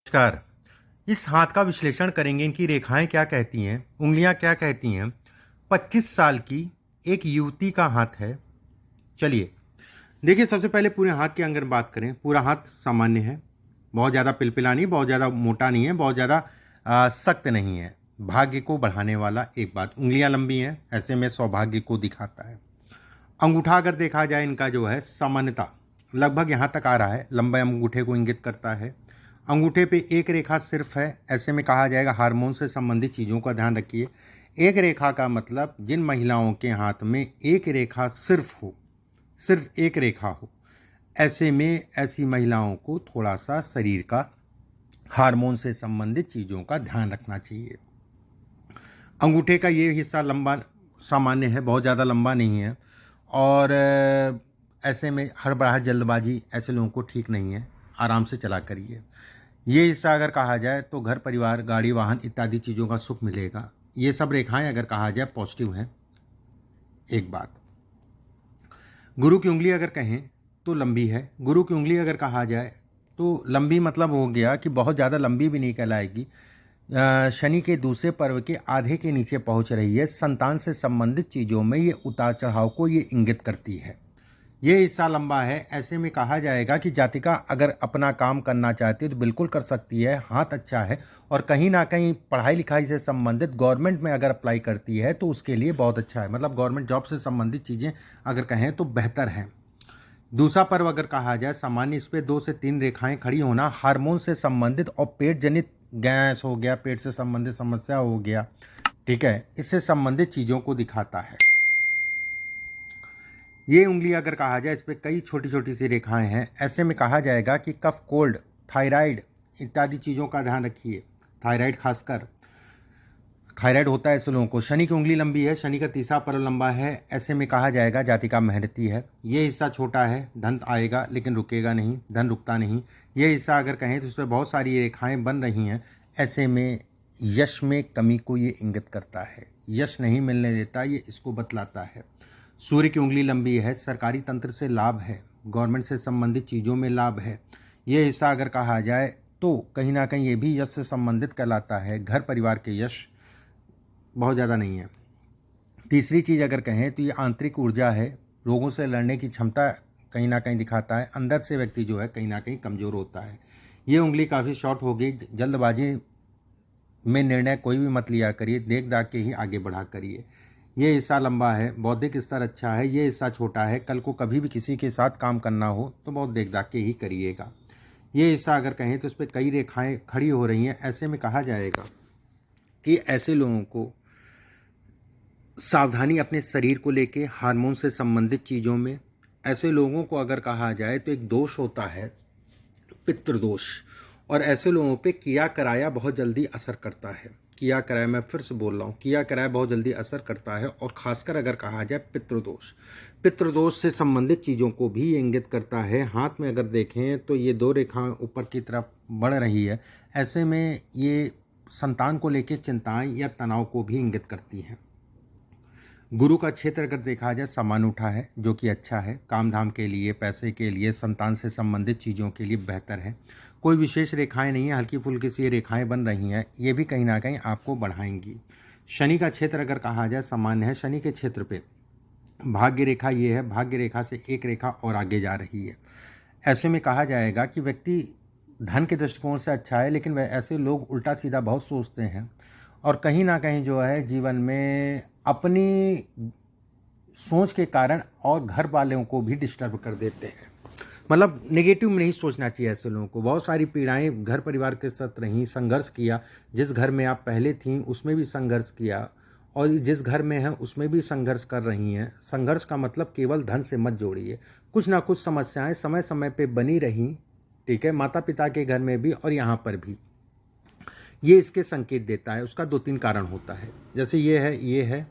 नमस्कार। इस हाथ का विश्लेषण करेंगे, इनकी रेखाएं क्या कहती हैं, उंगलियां क्या कहती हैं। 25 साल की एक युवती का हाथ है। चलिए देखिए, सबसे पहले पूरे हाथ की अगर बात करें, पूरा हाथ सामान्य है, बहुत ज़्यादा पिलपिला नहीं, बहुत ज़्यादा मोटा नहीं है, बहुत ज़्यादा सख्त नहीं है। भाग्य को बढ़ाने वाला एक बात, उंगलियां लंबी हैं, ऐसे में सौभाग्य को दिखाता है। अंगूठा अगर देखा जाए, इनका जो है सामान्यता लगभग यहाँ तक आ रहा है, लंबे अंगूठे को इंगित करता है। अंगूठे पे एक रेखा सिर्फ है, ऐसे में कहा जाएगा हार्मोन से संबंधित चीज़ों का ध्यान रखिए। एक रेखा का मतलब जिन महिलाओं के हाथ में एक रेखा सिर्फ हो, सिर्फ एक रेखा हो, ऐसे में ऐसी महिलाओं को थोड़ा सा शरीर का हार्मोन से संबंधित चीज़ों का ध्यान रखना चाहिए। अंगूठे का ये हिस्सा लंबा सामान्य है, बहुत ज़्यादा लंबा नहीं है, और ऐसे में हड़बड़ाहट जल्दबाजी ऐसे लोगों को ठीक नहीं है, आराम से चला करिए। ये हिस्सा अगर कहा जाए तो घर परिवार, गाड़ी वाहन इत्यादि चीज़ों का सुख मिलेगा। ये सब रेखाएं अगर कहा जाए पॉजिटिव हैं। एक बात, गुरु की उंगली अगर कहें तो लंबी है। गुरु की उंगली अगर कहा जाए तो लंबी मतलब हो गया कि बहुत ज़्यादा लंबी भी नहीं कहलाएगी। शनि के दूसरे पर्व के आधे के नीचे पहुंच रही है। संतान से संबंधित चीज़ों में ये उतार चढ़ाव को ये इंगित करती है। ये हिस्सा लंबा है, ऐसे में कहा जाएगा कि जातिका अगर अपना काम करना चाहती है तो बिल्कुल कर सकती है, हाथ अच्छा है, और कहीं ना कहीं पढ़ाई लिखाई से संबंधित गवर्नमेंट में अगर अप्लाई करती है तो उसके लिए बहुत अच्छा है, मतलब गवर्नमेंट जॉब से संबंधित चीज़ें अगर कहें तो बेहतर हैं। दूसरा पर्व अगर कहा जाए सामान्य, इस पर 2 से 3 रेखाएं खड़ी होना हार्मोन से संबंधित और पेट जनित गैस हो गया, पेट से संबंधित समस्या हो गया, ठीक है, इससे संबंधित चीज़ों को दिखाता है। ये उंगली अगर कहा जाए, इस पर कई छोटी छोटी सी रेखाएं हैं, ऐसे में कहा जाएगा कि कफ, कोल्ड, थायराइड इत्यादि चीज़ों का ध्यान रखिए। थायराइड, खासकर थायराइड होता है ऐसे लोगों को। शनि की उंगली लंबी है, शनि का तीसरा पर्व लंबा है, ऐसे में कहा जाएगा जातिका मेहनती है। ये हिस्सा छोटा है, धन आएगा लेकिन रुकेगा नहीं, धन रुकता नहीं। ये हिस्सा अगर कहें तो इस पर बहुत सारी रेखाएं बन रही हैं, ऐसे में यश में कमी को ये इंगित करता है, यश नहीं मिलने देता, ये इसको बतलाता है। सूर्य की उंगली लंबी है, सरकारी तंत्र से लाभ है, गवर्नमेंट से संबंधित चीज़ों में लाभ है। ये हिस्सा अगर कहा जाए तो कहीं ना कहीं ये भी यश से संबंधित कहलाता है। घर परिवार के यश बहुत ज़्यादा नहीं है। तीसरी चीज़ अगर कहें तो ये आंतरिक ऊर्जा है, रोगों से लड़ने की क्षमता कहीं ना कहीं दिखाता है। अंदर से व्यक्ति जो है कहीं ना कहीं कमज़ोर होता है। ये उंगली काफ़ी शॉर्ट हो गई, जल्दबाजी में निर्णय कोई भी मत लिया करिए, देख दाख के ही आगे बढ़ा करिए। ये हिस्सा लंबा है, बौद्धिक स्तर अच्छा है। ये हिस्सा छोटा है, कल को कभी भी किसी के साथ काम करना हो तो बहुत देख दाख के ही करिएगा। ये हिस्सा अगर कहें तो उस पर कई रेखाएं खड़ी हो रही हैं, ऐसे में कहा जाएगा कि ऐसे लोगों को सावधानी अपने शरीर को लेके, हार्मोन से संबंधित चीज़ों में। ऐसे लोगों को अगर कहा जाए तो एक दोष होता है, पितृदोष, और ऐसे लोगों पे किया कराया बहुत जल्दी असर करता है। किया कराया, मैं फिर से बोल रहा हूँ, किया कराया बहुत जल्दी असर करता है, और ख़ासकर अगर कहा जाए पितृदोष, पितृदोष से संबंधित चीज़ों को भी इंगित करता है। हाथ में अगर देखें तो ये 2 रेखाएं ऊपर की तरफ बढ़ रही है, ऐसे में ये संतान को लेकर चिंताएं या तनाव को भी इंगित करती हैं। गुरु का क्षेत्र अगर देखा जाए सामान्य उठा है, जो कि अच्छा है, काम धाम के लिए, पैसे के लिए, संतान से संबंधित चीज़ों के लिए बेहतर है। कोई विशेष रेखाएं नहीं है, हल्की फुल्की सी रेखाएं बन रही हैं, ये भी कहीं ना कहीं आपको बढ़ाएंगी। शनि का क्षेत्र अगर कहा जाए सामान्य है। शनि के क्षेत्र पे भाग्य रेखा ये है, भाग्य रेखा से एक रेखा और आगे जा रही है। ऐसे में कहा जाएगा कि व्यक्ति धन के दृष्टिकोण से अच्छा है, लेकिन वह ऐसे लोग उल्टा सीधा बहुत सोचते हैं, और कहीं ना कहीं जो है जीवन में अपनी सोच के कारण और घर वालों को भी डिस्टर्ब कर देते हैं। मतलब नेगेटिव में नहीं सोचना चाहिए ऐसे लोगों को। बहुत सारी पीड़ाएं घर परिवार के साथ रहीं, संघर्ष किया, जिस घर में आप पहले थीं उसमें भी संघर्ष किया, और जिस घर में हैं उसमें भी संघर्ष कर रही हैं। संघर्ष का मतलब केवल धन से मत जोड़िए, कुछ ना कुछ समस्याएं समय समय पे बनी रहीं, ठीक है, माता पिता के घर में भी और यहाँ पर भी। ये इसके संकेत देता है। उसका 2-3 कारण होता है, जैसे ये है,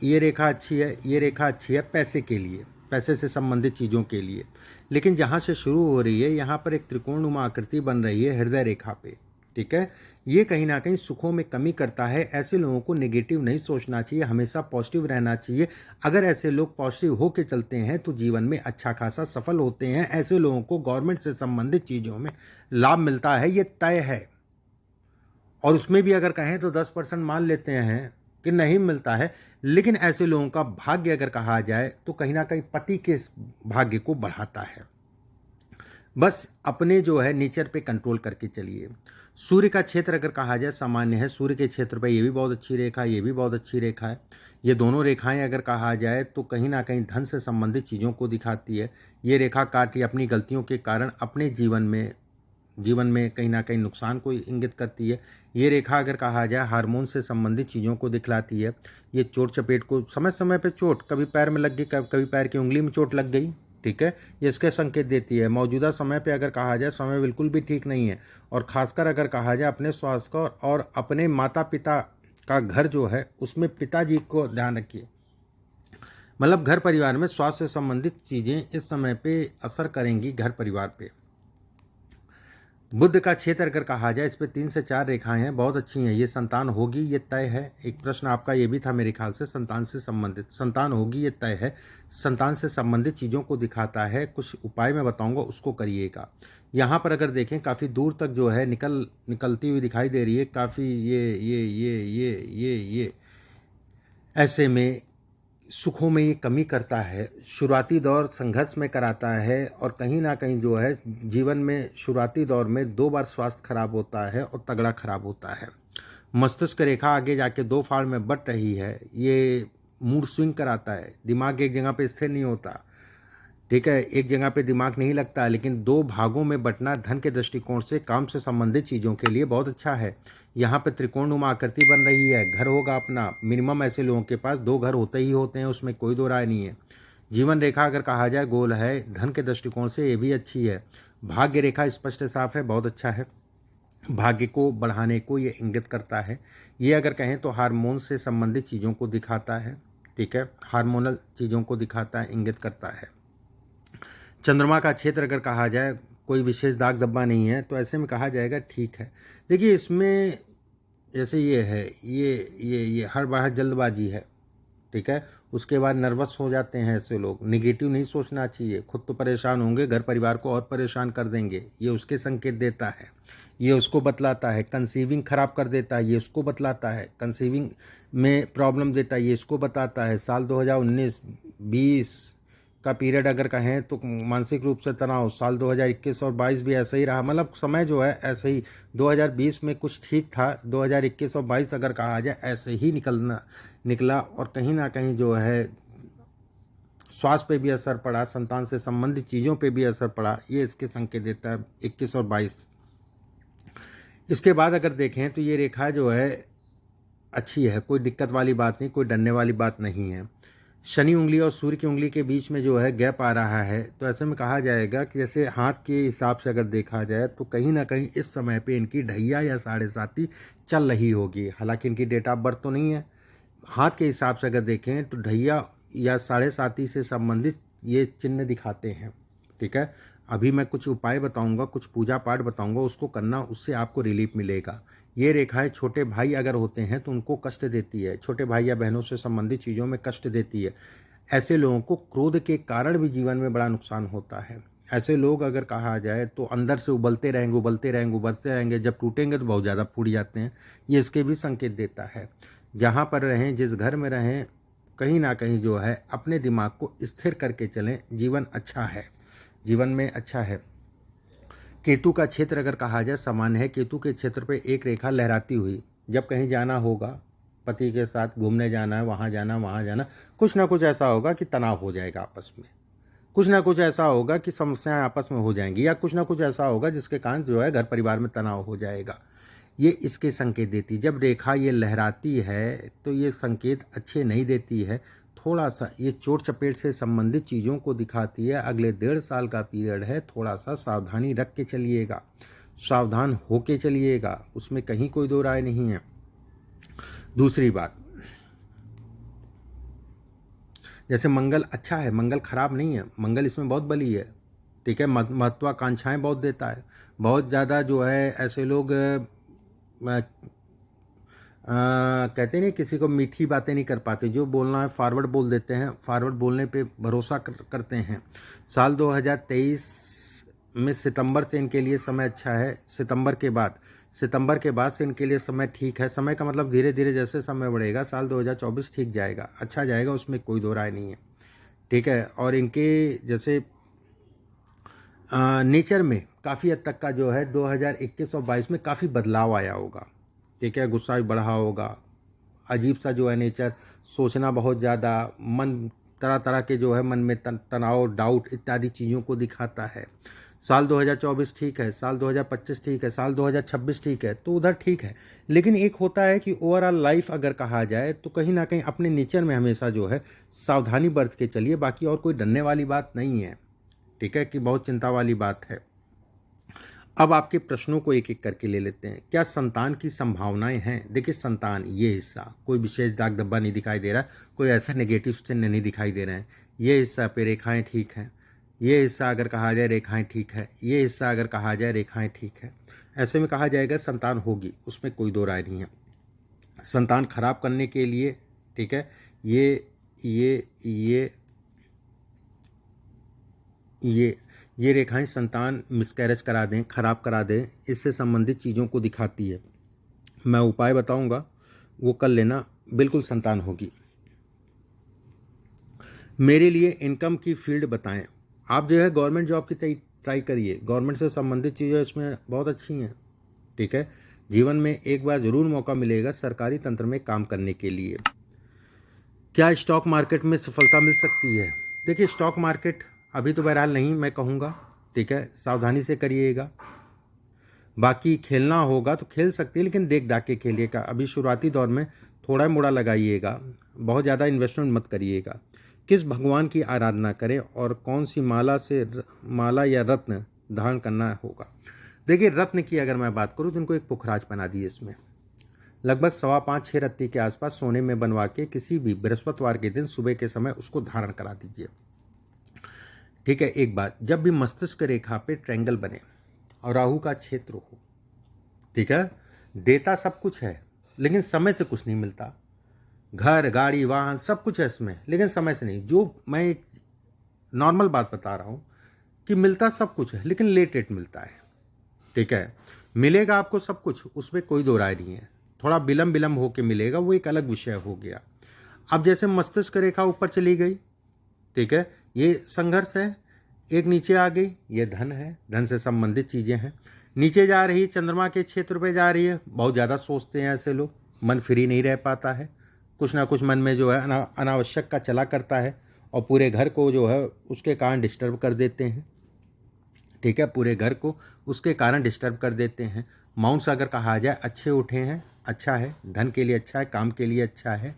ये रेखा अच्छी है, ये रेखा अच्छी है पैसे के लिए, पैसे से संबंधित चीज़ों के लिए, लेकिन जहाँ से शुरू हो रही है यहाँ पर एक त्रिकोणनुमा आकृति बन रही है हृदय रेखा पे, ठीक है। ये कहीं ना कहीं सुखों में कमी करता है। ऐसे लोगों को नेगेटिव नहीं सोचना चाहिए, हमेशा पॉजिटिव रहना चाहिए। अगर ऐसे लोग पॉजिटिव होकर चलते हैं तो जीवन में अच्छा खासा सफल होते हैं। ऐसे लोगों को गवर्नमेंट से संबंधित चीज़ों में लाभ मिलता है, ये तय है। और उसमें भी अगर कहें तो 10% मान लेते हैं कि नहीं मिलता है, लेकिन ऐसे लोगों का भाग्य अगर कहा जाए तो कहीं ना कहीं पति के भाग्य को बढ़ाता है। बस अपने जो है नेचर पे कंट्रोल करके चलिए। सूर्य का क्षेत्र अगर कहा जाए सामान्य है, सूर्य के क्षेत्र पे ये भी बहुत अच्छी रेखा है, ये भी बहुत अच्छी रेखा है। ये दोनों रेखाएं अगर कहा जाए तो कहीं ना कहीं धन से संबंधित चीज़ों को दिखाती है। ये रेखा काट या अपनी गलतियों के कारण अपने जीवन में कहीं ना कहीं नुकसान को इंगित करती है। ये रेखा अगर कहा जाए हार्मोन से संबंधित चीज़ों को दिखलाती है। ये चोट चपेट को समय समय पे चोट, कभी पैर में लग गई, कभी पैर की उंगली में चोट लग गई, ठीक है, ये इसके संकेत देती है। मौजूदा समय पे अगर कहा जाए समय बिल्कुल भी ठीक नहीं है। और खासकर अगर कहा जाए अपने स्वास्थ्य का और अपने माता पिता का घर जो है उसमें पिताजी को ध्यान रखिए। मतलब घर परिवार में स्वास्थ्य से संबंधित चीज़ें इस समय पे असर करेंगी घर परिवार पे। बुध का क्षेत्र अगर कहा जाए इस पे 3 से 4 रेखाएं हैं, बहुत अच्छी हैं। ये संतान होगी, ये तय है। एक प्रश्न आपका ये भी था मेरे ख्याल से, संतान से संबंधित। संतान होगी, ये तय है। संतान से संबंधित चीज़ों को दिखाता है। कुछ उपाय मैं बताऊंगा, उसको करिएगा। यहाँ पर अगर देखें काफ़ी दूर तक जो है निकलती हुई दिखाई दे रही है काफ़ी। ये ऐसे में सुखों में ये कमी करता है। शुरुआती दौर संघर्ष में कराता है और कहीं ना कहीं जो है जीवन में शुरुआती दौर में 2 बार स्वास्थ्य खराब होता है और तगड़ा खराब होता है। मस्तिष्क रेखा आगे जाके 2 फाड़ में बट रही है। ये मूड स्विंग कराता है, दिमाग एक जगह पे स्थिर नहीं होता, ठीक है, एक जगह पे दिमाग नहीं लगता। लेकिन 2 भागों में बंटना धन के दृष्टिकोण से काम से संबंधित चीज़ों के लिए बहुत अच्छा है। यहाँ पे त्रिकोणनुमा आकृति बन रही है, घर होगा अपना। मिनिमम ऐसे लोगों के पास 2 घर होते ही होते हैं, उसमें कोई दो राय नहीं है। जीवन रेखा अगर कहा जाए गोल है, धन के दृष्टिकोण से ये भी अच्छी है। भाग्य रेखा स्पष्ट साफ है, बहुत अच्छा है। भाग्य को बढ़ाने को ये इंगित करता है। ये अगर कहें तो हार्मोन से संबंधित चीज़ों को दिखाता है, ठीक है, हार्मोनल चीज़ों को दिखाता है, इंगित करता है। चंद्रमा का क्षेत्र अगर कहा जाए कोई विशेष दाग धब्बा नहीं है, तो ऐसे में कहा जाएगा ठीक है। देखिए इसमें जैसे ये है, ये हर बार जल्दबाजी है, ठीक है। उसके बाद नर्वस हो जाते हैं ऐसे लोग। नेगेटिव नहीं सोचना चाहिए, खुद तो परेशान होंगे, घर परिवार को और परेशान कर देंगे, ये उसके संकेत देता है, ये उसको बतलाता है। कंसीविंग खराब कर देता है, ये उसको बतलाता है। कंसीविंग में प्रॉब्लम देता है, ये इसको बताता है। साल 2019-20 का पीरियड अगर कहें तो मानसिक रूप से तनाव। साल 2021 और 22 भी ऐसा ही रहा, मतलब समय जो है ऐसे ही। 2020 में कुछ ठीक था, 2021 और 22 अगर कहा जाए ऐसे ही निकला। और कहीं ना कहीं जो है स्वास्थ्य पे भी असर पड़ा, संतान से संबंधित चीज़ों पे भी असर पड़ा, ये इसके संकेत देता है 21 और 22। इसके बाद अगर देखें तो ये रेखा जो है अच्छी है, कोई दिक्कत वाली बात नहीं, कोई डरने वाली बात नहीं है। शनि उंगली और सूर्य की उंगली के बीच में जो है गैप आ रहा है, तो ऐसे में कहा जाएगा कि जैसे हाथ के हिसाब से अगर देखा जाए तो कहीं ना कहीं इस समय पे इनकी ढैया या 7.5 चल रही होगी। हालांकि इनकी डेट ऑफ बर्थ तो नहीं है। हाथ के हिसाब से अगर देखें तो ढैया या 7.5 से संबंधित ये चिन्ह दिखाते हैं, ठीक है। अभी मैं कुछ उपाय बताऊंगा, कुछ पूजा पाठ बताऊंगा, उसको करना, उससे आपको रिलीफ मिलेगा। ये रेखाएं छोटे भाई अगर होते हैं तो उनको कष्ट देती है, छोटे भाई या बहनों से संबंधित चीज़ों में कष्ट देती है। ऐसे लोगों को क्रोध के कारण भी जीवन में बड़ा नुकसान होता है। ऐसे लोग अगर कहा जाए तो अंदर से उबलते रहेंगे, जब टूटेंगे तो बहुत ज़्यादा फूट जाते हैं। ये इसके भी संकेत देता है। जहाँ पर रहें, जिस घर में रहें, कहीं ना कहीं जो है अपने दिमाग को स्थिर करके चलें, जीवन अच्छा है, जीवन में अच्छा है। केतु का क्षेत्र अगर कहा जाए सामान्य है। केतु के क्षेत्र पे एक रेखा लहराती हुई, जब कहीं जाना होगा, पति के साथ घूमने जाना है, वहाँ जाना, कुछ ना कुछ ऐसा होगा कि तनाव हो जाएगा आपस में, कुछ ना कुछ ऐसा होगा कि समस्याएं आपस में हो जाएंगी, या कुछ ना कुछ ऐसा होगा जिसके कारण जो है घर परिवार में तनाव हो जाएगा। ये इसके संकेत देती। जब रेखा ये लहराती है तो ये संकेत अच्छे नहीं देती है। थोड़ा सा ये चोट चपेट से संबंधित चीज़ों को दिखाती है। अगले 1.5 साल का पीरियड है, थोड़ा सा सावधानी रख के चलिएगा, सावधान होके चलिएगा, उसमें कहीं कोई दो राय नहीं है। दूसरी बात, जैसे मंगल अच्छा है, मंगल खराब नहीं है, मंगल इसमें बहुत बली है, ठीक है। महत्वाकांक्षाएं बहुत देता है, बहुत ज़्यादा जो है ऐसे लोग कहते नहीं किसी को मीठी बातें नहीं कर पाते, जो बोलना है फॉरवर्ड बोल देते हैं, फॉरवर्ड बोलने पे भरोसा करते हैं। साल 2023 में सितंबर से इनके लिए समय अच्छा है, सितंबर के बाद से इनके लिए समय ठीक है। समय का मतलब धीरे धीरे जैसे समय बढ़ेगा साल 2024 ठीक जाएगा, अच्छा जाएगा, उसमें कोई दो राय नहीं है, ठीक है। और इनके जैसे नेचर में काफ़ी हद तक का जो है 2021 और 22 में काफ़ी बदलाव आया होगा, ठीक है। गुस्सा भी बढ़ा होगा, अजीब सा जो है नेचर, सोचना बहुत ज़्यादा, मन तरह तरह के जो है मन में तनाव, डाउट इत्यादि चीज़ों को दिखाता है। साल 2024 ठीक है, साल 2025 ठीक है, साल 2026 ठीक है, तो उधर ठीक है। लेकिन एक होता है कि ओवरऑल लाइफ अगर कहा जाए तो कहीं ना कहीं अपने नेचर में हमेशा जो है सावधानी बरत के चलिए, बाकी और कोई डरने वाली बात नहीं है, ठीक है, कि बहुत चिंता वाली बात है। अब आपके प्रश्नों को एक एक करके ले लेते हैं। क्या संतान की संभावनाएं हैं? देखिए संतान, ये हिस्सा कोई विशेष दाग धब्बा नहीं दिखाई दे रहा, कोई ऐसा नेगेटिव चिन्ह नहीं दिखाई दे रहे हैं। ये हिस्सा पे रेखाएं ठीक हैं, ये हिस्सा अगर कहा जाए रेखाएं ठीक है, ये हिस्सा अगर कहा जाए रेखाएं ठीक है, ऐसे में कहा जाएगा संतान होगी, उसमें कोई दो राय नहीं है। संतान खराब करने के लिए, ठीक है, ये रेखाएं संतान मिसकैरेज करा दें, खराब करा दें, इससे संबंधित चीज़ों को दिखाती है। मैं उपाय बताऊंगा, वो कर लेना, बिल्कुल संतान होगी। मेरे लिए इनकम की फील्ड बताएं। आप जो है गवर्नमेंट जॉब की ट्राई करिए, गवर्नमेंट से संबंधित चीज़ें इसमें बहुत अच्छी हैं, ठीक है। जीवन में एक बार ज़रूर मौका मिलेगा सरकारी तंत्र में काम करने के लिए। क्या स्टॉक मार्केट में सफलता मिल सकती है? देखिए स्टॉक मार्केट अभी तो बहरहाल नहीं मैं कहूँगा, ठीक है, सावधानी से करिएगा। बाकी खेलना होगा तो खेल सकते हैं, लेकिन देख दाख के खेलिएगा। अभी शुरुआती दौर में थोड़ा मोड़ा लगाइएगा, बहुत ज़्यादा इन्वेस्टमेंट मत करिएगा। किस भगवान की आराधना करें और कौन सी माला या रत्न धारण करना होगा? देखिए रत्न की अगर मैं बात करूँ तो इनको एक पुखराज बना दिए, इसमें लगभग 5.25-6 रत्ती के आसपास सोने में बनवा के किसी भी बृहस्पतिवार के दिन सुबह के समय उसको धारण करा दीजिए, ठीक है। एक बात, जब भी मस्तिष्क रेखा पे ट्रायंगल बने और राहु का क्षेत्र हो, ठीक है, देता सब कुछ है लेकिन समय से कुछ नहीं मिलता। घर, गाड़ी, वाहन सब कुछ है इसमें, लेकिन समय से नहीं। जो मैं एक नॉर्मल बात बता रहा हूँ कि मिलता सब कुछ है लेकिन लेट मिलता है, ठीक है। मिलेगा आपको सब कुछ, उसमें कोई दो राय नहीं है, थोड़ा विलम्ब होके मिलेगा, वो एक अलग विषय हो गया। अब जैसे मस्तिष्क रेखा ऊपर चली गई, ठीक है, ये संघर्ष है। एक नीचे आ गई, ये धन है, धन से संबंधित चीज़ें हैं। नीचे जा रही, चंद्रमा के क्षेत्र पे जा रही है, बहुत ज़्यादा सोचते हैं ऐसे लोग, मन फ्री नहीं रह पाता है, कुछ ना कुछ मन में जो है अनावश्यक का चला करता है और पूरे घर को जो है उसके कारण डिस्टर्ब कर देते हैं, ठीक है, पूरे घर को उसके कारण डिस्टर्ब कर देते हैं। माउंट्स अगर कहा जाए अच्छे उठे हैं, अच्छा है, धन के लिए अच्छा है, काम के लिए अच्छा है,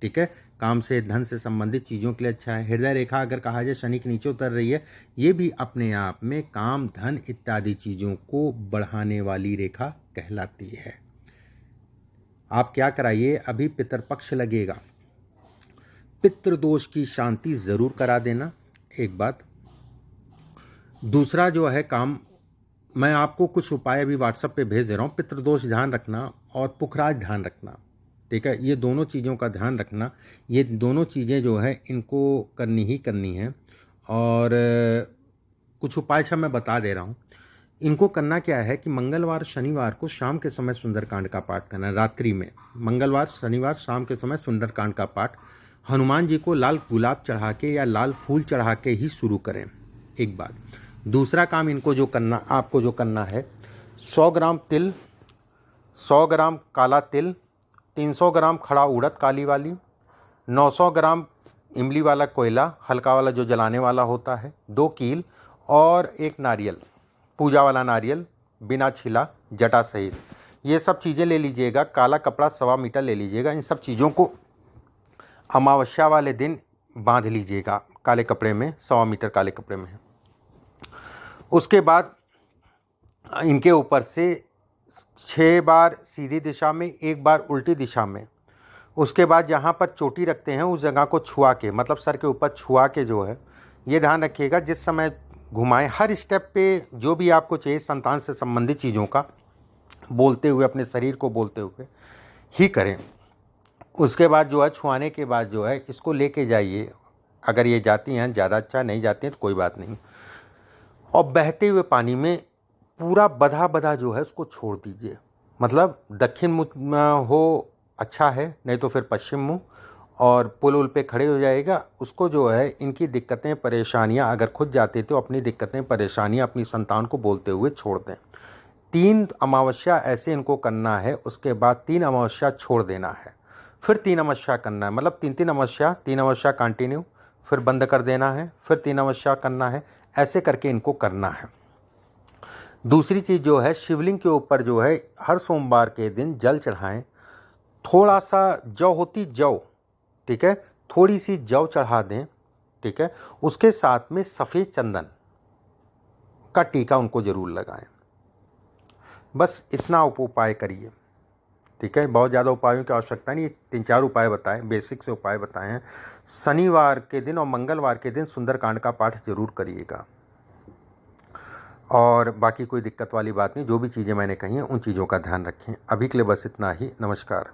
ठीक है, काम से धन से संबंधित चीज़ों के लिए अच्छा है। हृदय रेखा अगर कहा जाए शनि के नीचे उतर रही है, ये भी अपने आप में काम, धन इत्यादि चीज़ों को बढ़ाने वाली रेखा कहलाती है। आप क्या कराइए, अभी पितरपक्ष लगेगा, पितृदोष की शांति ज़रूर करा देना, एक बात। दूसरा जो है काम, मैं आपको कुछ उपाय अभी व्हाट्सएप पे भेज दे रहा हूँ। पितृदोष ध्यान रखना और पुखराज ध्यान रखना, ठीक है, ये दोनों चीज़ों का ध्यान रखना। ये दोनों चीज़ें जो है इनको करनी ही करनी है। और कुछ उपाय मैं बता दे रहा हूँ। इनको करना क्या है कि मंगलवार शनिवार को शाम के समय सुंदरकांड का पाठ करना, रात्रि में, मंगलवार शनिवार शाम के समय सुंदरकांड का पाठ। हनुमान जी को लाल गुलाब चढ़ा के या लाल फूल चढ़ा के ही शुरू करें, एक बात। दूसरा काम इनको जो करना, आपको जो करना है, 100 ग्राम तिल, 100 ग्राम काला तिल, 300 ग्राम खड़ा उड़द काली वाली, 900 ग्राम इमली वाला कोयला, हल्का वाला जो जलाने वाला होता है, 2 कील और 1 नारियल, पूजा वाला नारियल, बिना छिला, जटा सहित, ये सब चीज़ें ले लीजिएगा। काला कपड़ा 1.25 मीटर ले लीजिएगा। इन सब चीज़ों को अमावस्या वाले दिन बांध लीजिएगा काले कपड़े में, 1.25 मीटर काले कपड़े में। उसके बाद इनके ऊपर से 6 बार सीधी दिशा में, 1 बार उल्टी दिशा में। उसके बाद जहाँ पर चोटी रखते हैं उस जगह को छुआ के, मतलब सर के ऊपर छुआ के जो है, ये ध्यान रखिएगा जिस समय घुमाएं, हर स्टेप पे जो भी आपको चाहिए संतान से संबंधित चीज़ों का बोलते हुए, अपने शरीर को बोलते हुए ही करें। उसके बाद जो है छुआने के बाद जो है इसको लेके जाइए, अगर ये जाती हैं ज़्यादा अच्छा, नहीं जाती हैं तो कोई बात नहीं, और बहते हुए पानी में पूरा बधा बधा जो है उसको छोड़ दीजिए। मतलब दक्षिण मुँह हो अच्छा है, नहीं तो फिर पश्चिम मुँह, और पुल उल पे खड़े हो जाएगा। उसको जो है इनकी दिक्कतें परेशानियां अगर खुद जाती तो अपनी दिक्कतें परेशानियां अपनी संतान को बोलते हुए छोड़ दें। 3 अमावस्या ऐसे इनको करना है, उसके बाद 3 अमावस्या छोड़ देना है, फिर 3 अमावस्या करना है। मतलब 3 अमावस्या कंटिन्यू, फिर बंद कर देना है, फिर 3 अमावस्या करना है, ऐसे करके इनको करना है। दूसरी चीज़ जो है, शिवलिंग के ऊपर जो है हर सोमवार के दिन जल चढ़ाएं। थोड़ा सा जौ होती जौ, ठीक है, थोड़ी सी जौ चढ़ा दें, ठीक है। उसके साथ में सफ़ेद चंदन का टीका उनको ज़रूर लगाएं। बस इतना उपाय करिए, ठीक है। बहुत ज़्यादा उपायों की आवश्यकता नहीं, 3-4 उपाय बताएं, बेसिक से उपाय बताए हैं। शनिवार के दिन और मंगलवार के दिन सुंदरकांड का पाठ जरूर करिएगा, और बाकी कोई दिक्कत वाली बात नहीं। जो भी चीज़ें मैंने कही हैं उन चीज़ों का ध्यान रखें। अभी के लिए बस इतना ही। नमस्कार।